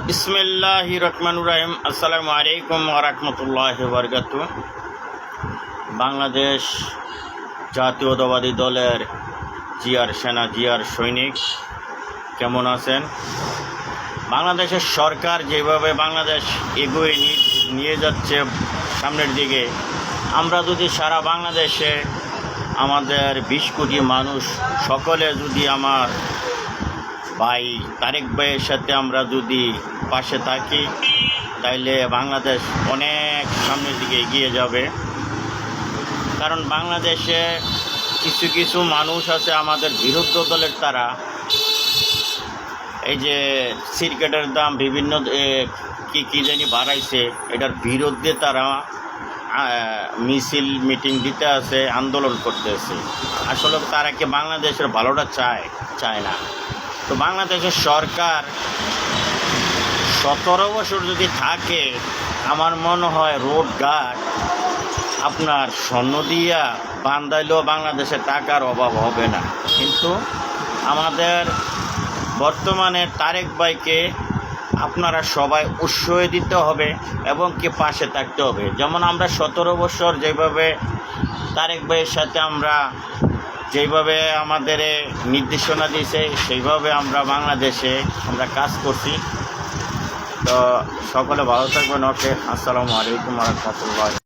বিসমিল্লাহির রহমানির রহিম। আসসালামু আলাইকুম ওয়া রাহমাতুল্লাহি ওয়া বারাকাতুহু। বাংলাদেশ জাতীয়তাবাদী দলের জিয়ার সেনা, জিয়ার সৈনিক কেমন আছেন? বাংলাদেশের সরকার যেভাবে বাংলাদেশ এগিয়ে নিয়ে যাচ্ছে সামনের দিকে, আমরা যদি সারা বাংলাদেশে আমাদের 20 কোটি মানুষ সকলে যদি আমার ভাই তারেক ভাইয়ের সাথে আমরা যদি পাশে থাকি, তাইলে বাংলাদেশ অনেক সামনের দিকে এগিয়ে যাবে। কারণ বাংলাদেশে কিছু কিছু মানুষ আছে আমাদের বিরোধী দলের, তারা এই যে সিগারেটের দাম বিভিন্ন কি জানি বাড়াইছে, এটার বিরুদ্ধে তারা মিছিল মিটিং দিতে আছে, আন্দোলন করতেছে। আসলে তারা কি বাংলাদেশের ভালোটা চায় না। তো বাংলাদেশের সরকার 17 বছর যদি থাকে, আমার মনে হয় রোডঘাট আপনার স্বর্ণ দিয়া বান্ধাইলেও বাংলাদেশে টাকার অভাব হবে না। কিন্তু আমাদের বর্তমানে তারেক ভাইকে আপনারা সবাই উৎসাহ দিতে হবে এবং কি পাশে থাকতে হবে। যেমন আমরা 17 বছর যেভাবে তারেক ভাইয়ের সাথে আমরা যেভাবে আমাদের নির্দেশনা দিয়েছে, সেইভাবে আমরা বাংলাদেশে আমরা কাজ করছি। তো সকলে ভালো থাকবেন। ওকে, আসসালামু আলাইকুম ওয়া রাহমাতুল্লাহ।